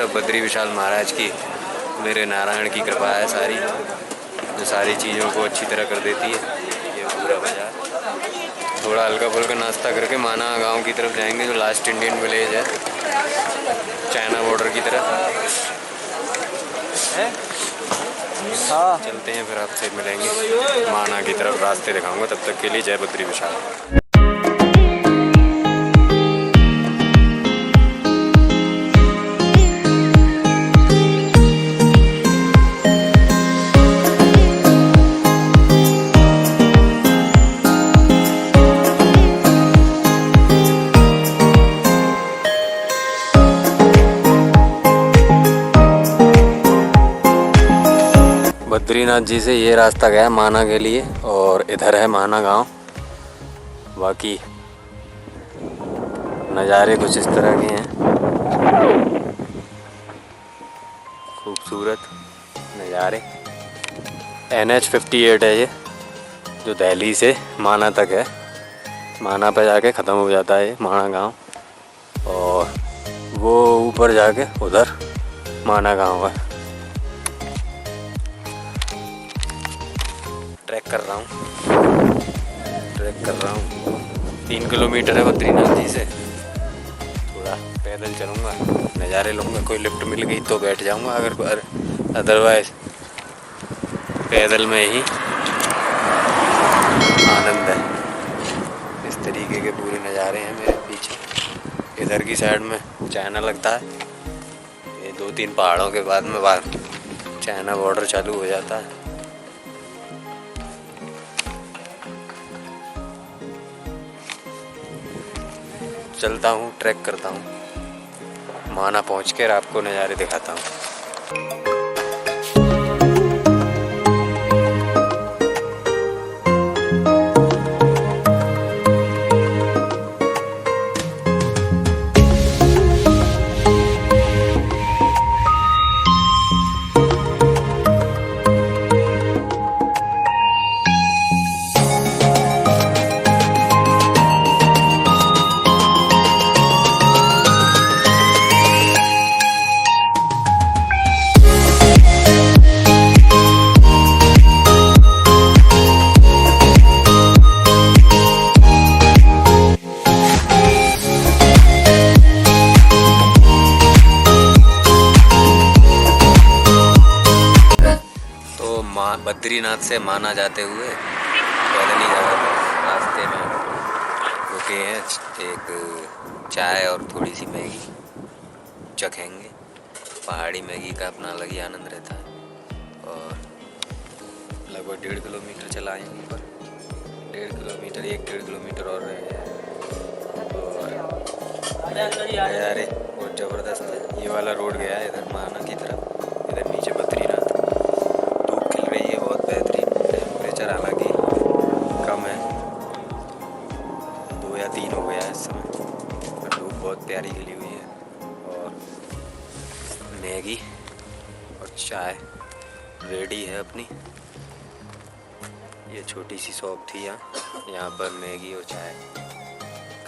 सब बद्री विशाल महाराज की, मेरे नारायण की कृपा है सारी, जो सारी चीज़ों को अच्छी तरह कर देती है। ये पूरा बाजार, थोड़ा हल्का फुल्का नाश्ता करके माना गांव की तरफ जाएंगे, जो लास्ट इंडियन विलेज है चाइना बॉर्डर की तरफ। हाँ चलते हैं, फिर आपसे मिलेंगे माना की तरफ, रास्ते दिखाऊंगा। तब तक के लिए जय बद्री विशाल। बद्रीनाथ जी से ये रास्ता गया माना के लिए, और इधर है माना गांव। बाकी नज़ारे कुछ इस तरह के हैं, खूबसूरत नज़ारे। NH 58 है ये, जो दिल्ली से माना तक है। माना पे जाके ख़त्म हो जाता है माना गांव, और वो ऊपर जाके उधर माना गांव है। ट्रैक कर रहा हूँ 3 किलोमीटर है बद्रीनाथ जी से। थोड़ा पैदल चलूँगा, नज़ारे लूँगा। कोई लिफ्ट मिल गई तो बैठ जाऊँगा, अगर अदरवाइज पैदल में ही आनंद है। इस तरीके के पूरे नज़ारे हैं मेरे पीछे। इधर की साइड में चाइना लगता है, ये 2-3 पहाड़ों के बाद में चाइना बॉर्डर चालू हो जाता है। चलता हूँ, ट्रैक करता हूँ, माना पहुँच कर आपको नज़ारे दिखाता हूँ। बद्रीनाथ से माना जाते हुए पैदल ही जा रहे थे। रास्ते में रुके हैं, एक चाय और थोड़ी सी मैगी चखेंगे। पहाड़ी मैगी का अपना अलग ही आनंद रहता है। और लगभग 1.5 किलोमीटर चलाएंगे ऊपर, 1.5 किलोमीटर और रह गया है। और नज़ारे बहुत ज़बरदस्त है। ये वाला रोड गया है इधर माना की तरफ, इधर नीचे बद्रीनाथ। टेम्परेचर हालांकि कम है, 2 या 3 हो गया है इस समय, पर धूप बहुत प्यारी खिली हुई है। और मैगी और चाय रेडी है अपनी। ये छोटी सी शॉप थी यहाँ पर मैगी और चाय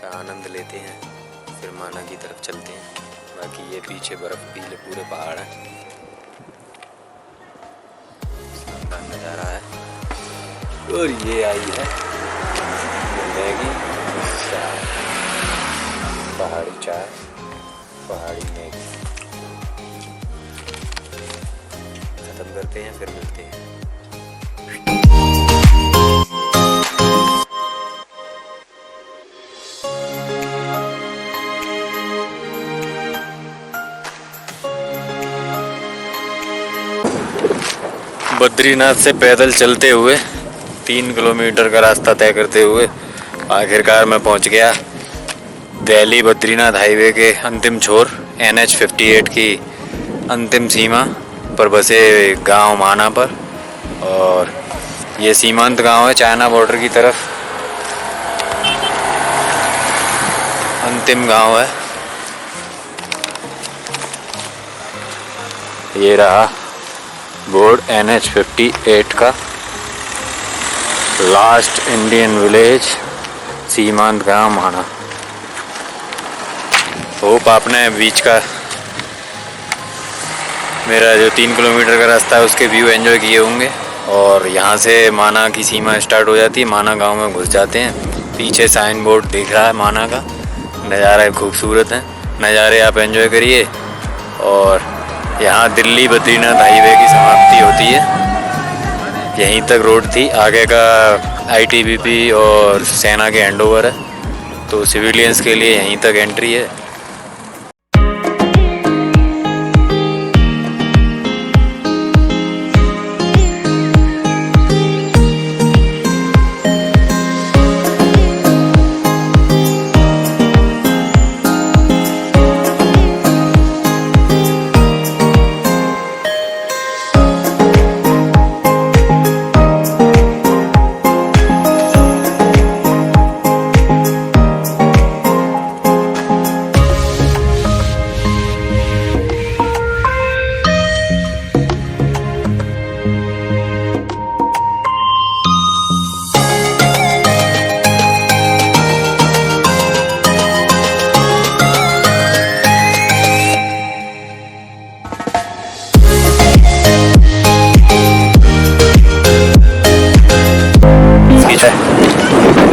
का आनंद लेते हैं, फिर माना की तरफ चलते हैं। बाकी ये पीछे बर्फ़ पीले पूरे पहाड़ हैं, नज़ारा है। और ये आई है मैगी, चाय, पहाड़ी चाय, पहाड़ी मैगी। खत्म करते हैं, फिर मिलते हैं। बद्रीनाथ से पैदल चलते हुए 3 किलोमीटर का रास्ता तय करते हुए आखिरकार मैं पहुंच गया दिल्ली बद्रीनाथ हाईवे के अंतिम छोर, NH 58 की अंतिम सीमा पर बसे गांव माना पर। और ये सीमांत गांव है चाइना बॉर्डर की तरफ, अंतिम गांव है। ये रहा बोर्ड NH 58 का, लास्ट इंडियन विलेज, सीमांत गांव माना। होप आपने बीच का मेरा जो 3 किलोमीटर का रास्ता है उसके व्यू एंजॉय किए होंगे। और यहाँ से माना की सीमा स्टार्ट हो जाती है, माना गांव में घुस जाते हैं। पीछे साइन बोर्ड दिख रहा है माना का, नज़ारा खूबसूरत है। नज़ारे आप एंजॉय करिए। और यहाँ दिल्ली बद्रीनाथ हाईवे की समाप्ति होती है, यहीं तक रोड थी। आगे का आईटीबीपी और सेना के हैंडओवर है, तो सिविलियंस के लिए यहीं तक एंट्री है।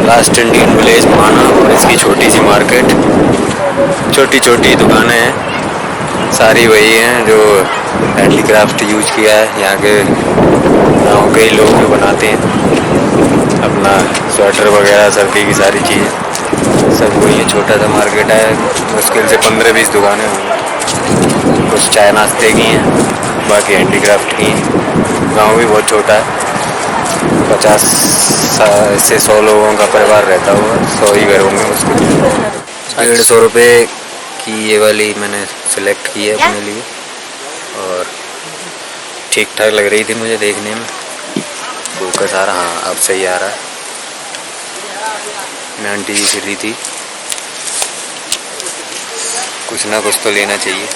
लास्ट इंडियन विलेज माना और इसकी छोटी सी मार्केट, छोटी छोटी दुकानें हैं, सारी वही हैं जो हैंडीक्राफ्ट यूज किया है यहाँ के गाँव के लोग जो बनाते हैं अपना स्वेटर वगैरह, सर्दी की सारी चीज़ें सब वही है। छोटा सा मार्केट है, मुश्किल से 15-20 दुकानें होंगी। कुछ चाय नाश्ते की हैं, बाकी हैंडीक्राफ्ट की हैं। गाँव भी बहुत छोटा है, 50 से 100 लोगों का परिवार रहता होगा, 100 ही घर होंगे मुश्किल। 150 रुपये की ये वाली मैंने सेलेक्ट की है अपने लिए और ठीक ठाक लग रही थी मुझे देखने में। फोकस आ रहा, हाँ अब सही आ रहा है। मैं आंटी जी फिर रही थी, कुछ ना कुछ तो लेना चाहिए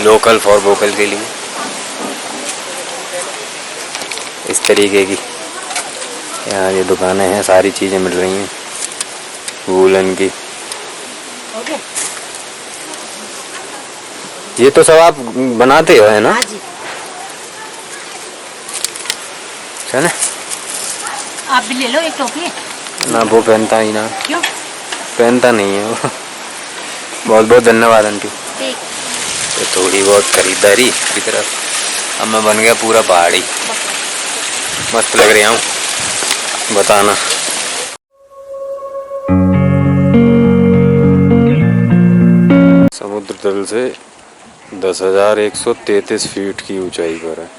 लोकल फॉर वोकल के लिए। इस तरीके की यहाँ ये दुकानें हैं, सारी चीज़ें मिल रही हैं वूलन की। ये तो सब आप बनाते हो है ना? चले आप भी ले लो एक टोपी। ना वो पहनता ही ना। क्यों पहनता नहीं है वो। बहुत बहुत धन्यवाद आंटी। तो थोड़ी बहुत खरीदारी की तरफ अब मैं बन गया पूरा पहाड़ी। मस्त लग रही हूँ, बताना। समुद्र तल से 10,133 फीट की ऊंचाई पर है।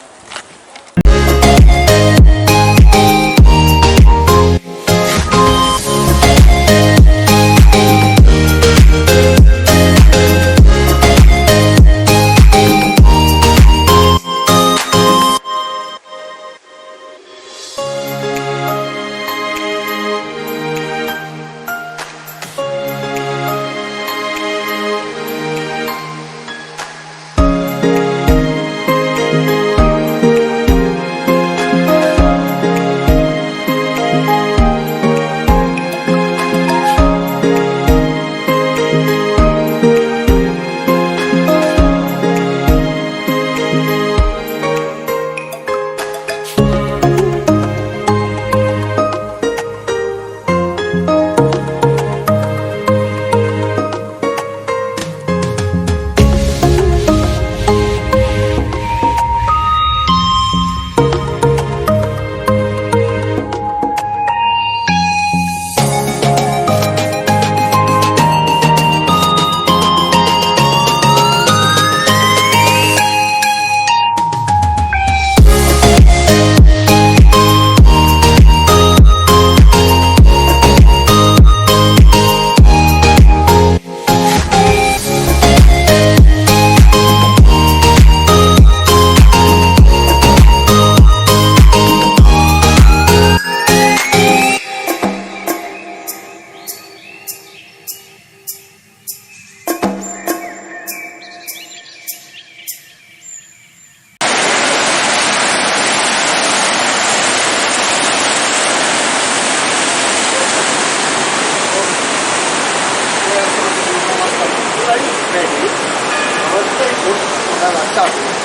Stop.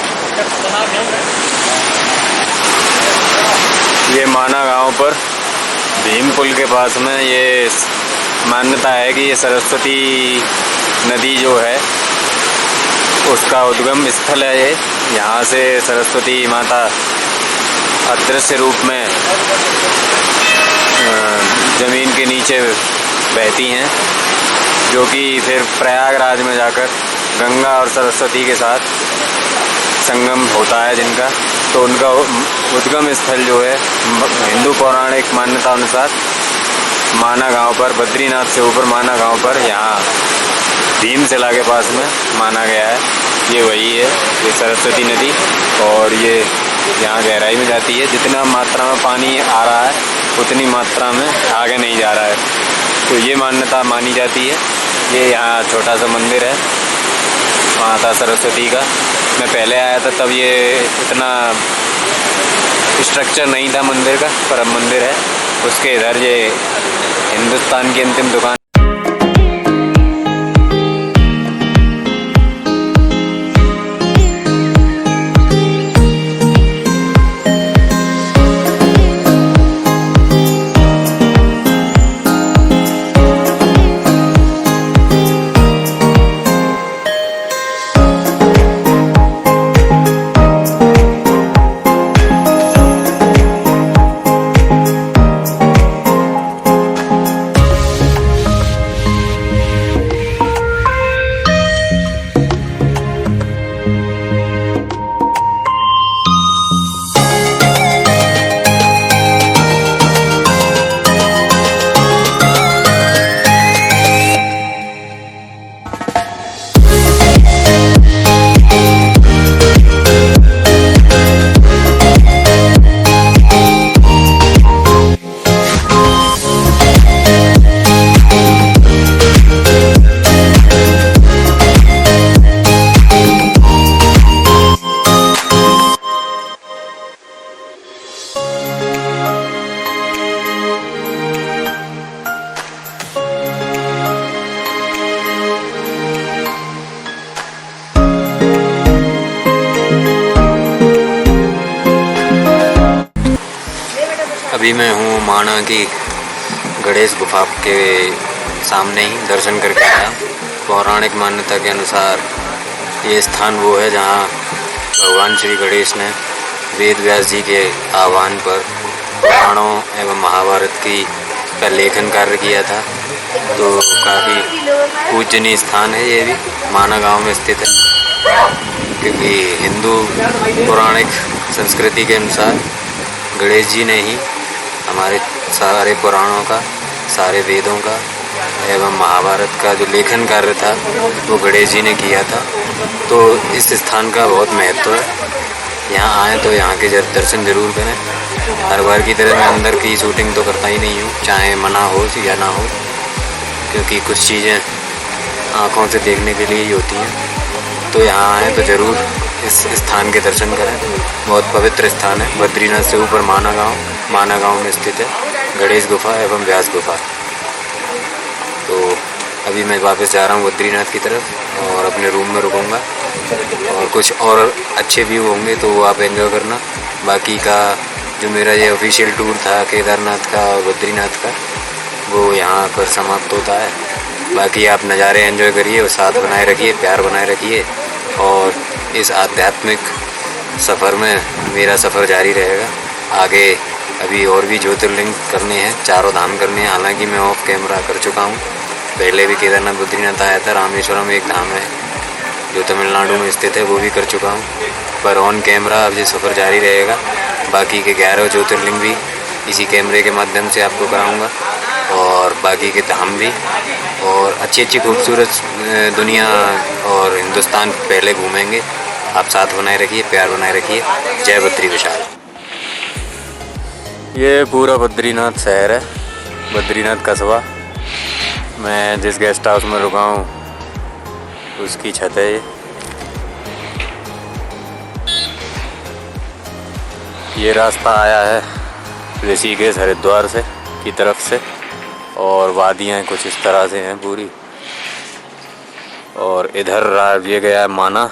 ये माना गांव पर भीम पुल के पास में ये मान्यता है कि ये सरस्वती नदी जो है उसका उद्गम स्थल है। ये यहाँ से सरस्वती माता अदृश्य रूप में ज़मीन के नीचे बहती हैं, जो कि फिर प्रयागराज में जाकर गंगा और सरस्वती के साथ संगम होता है जिनका। तो उनका उद्गम स्थल जो है हिंदू पौराणिक मान्यता अनुसार माना गांव पर, बद्रीनाथ से ऊपर माना गांव पर, यहाँ भीमशिला के पास में माना गया है। ये वही है, ये सरस्वती नदी, और ये यहाँ गहराई में जाती है। जितना मात्रा में पानी आ रहा है उतनी मात्रा में आगे नहीं जा रहा है। तो ये मान्यता मानी जाती है। ये यहाँ छोटा सा मंदिर है माता सरस्वती का। मैं पहले आया था तब ये इतना स्ट्रक्चर नहीं था मंदिर का, पर अब मंदिर है। उसके इधर ये हिंदुस्तान की अंतिम दुकान। अभी मैं हूँ माना की गणेश गुफा के सामने ही, दर्शन करके आया। पौराणिक मान्यता के अनुसार ये स्थान वो है जहाँ भगवान श्री गणेश ने वेद व्यास जी के आह्वान पर पुराणों एवं महाभारत का लेखन कार्य किया था। तो काफ़ी पूजनीय स्थान है ये भी, माना गांव में स्थित है। क्योंकि हिंदू पौराणिक संस्कृति के अनुसार गणेश जी ने ही हमारे सारे पुराणों का, सारे वेदों का एवं महाभारत का जो लेखन कार्य था वो गणेश जी ने किया था। तो इस स्थान का बहुत महत्व है। यहाँ आएँ तो यहाँ के दर्शन ज़रूर करें। हर बार की तरह मैं अंदर की शूटिंग तो करता ही नहीं हूँ, चाहे मना हो या ना हो, क्योंकि कुछ चीज़ें आँखों से देखने के लिए ही होती हैं। तो यहाँ आएँ तो ज़रूर इस स्थान के दर्शन करें। बहुत पवित्र स्थान है। बद्रीनाथ से ऊपर माना गांव में स्थित है गणेश गुफा एवं व्यास गुफा। तो अभी मैं वापस जा रहा हूँ बद्रीनाथ की तरफ और अपने रूम में रुकूँगा, और कुछ और अच्छे व्यू होंगे तो वो आप एंजॉय करना। बाकी का जो मेरा ये ऑफिशियल टूर था केदारनाथ का और बद्रीनाथ का, वो यहाँ पर समाप्त होता है। बाकी आप नज़ारे एंजॉय करिए और साथ बनाए रखिए, प्यार बनाए रखिए, और इस आध्यात्मिक सफ़र में मेरा सफ़र जारी रहेगा। आगे अभी और भी ज्योतिर्लिंग करने हैं, चारों धाम करने हैं। हालांकि मैं ऑफ कैमरा कर चुका हूँ, पहले भी केदारनाथ बद्रीनाथ आया था। रामेश्वरम एक धाम है जो तमिलनाडु में स्थित है, वो भी कर चुका हूँ। पर ऑन कैमरा अब ये सफ़र जारी रहेगा। बाकी के 11 ज्योतिर्लिंग भी इसी कैमरे के माध्यम से आपको कराऊँगा, और बाकी के धाम भी, और अच्छी अच्छी खूबसूरत दुनिया और हिंदुस्तान पहले घूमेंगे। आप साथ बनाए रखिए, प्यार बनाए रखिए। जय बद्री विशाल। ये पूरा बद्रीनाथ शहर है, बद्रीनाथ कस्बा। मैं जिस गेस्ट हाउस में रुका हूँ उसकी छत है ये रास्ता आया है ऋषिकेश हरिद्वार से की तरफ से, और वादियाँ कुछ इस तरह से हैं पूरी। और इधर ये गया है माना,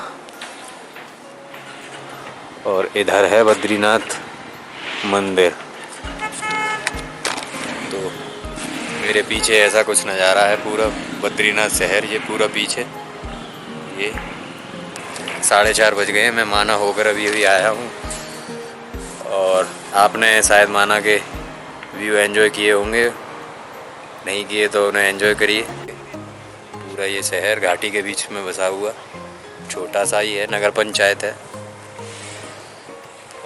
और इधर है बद्रीनाथ मंदिर। तो मेरे पीछे ऐसा कुछ नज़ारा है, पूरा बद्रीनाथ शहर ये पूरा पीछे। ये 4:30 बज गए, मैं माना होकर अभी अभी आया हूँ। और आपने शायद माना के व्यू एंजॉय किए होंगे, नहीं किए तो उन्हें एंजॉय करिए। पूरा ये शहर घाटी के बीच में बसा हुआ छोटा सा ही है, नगर पंचायत है।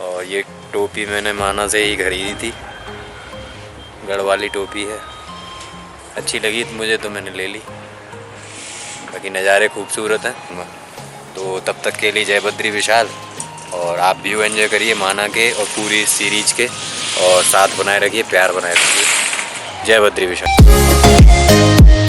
और ये टोपी मैंने माना से ही खरीदी थी, गढ़ वाली टोपी है, अच्छी लगी मुझे तो मैंने ले ली। बाकी नज़ारे खूबसूरत हैं। तो तब तक के लिए जय बद्री विशाल, और आप व्यू एंजॉय करिए माना के और पूरी सीरीज के, और साथ बनाए रखिए, प्यार बनाए रखिए। जय बद्री विशाल।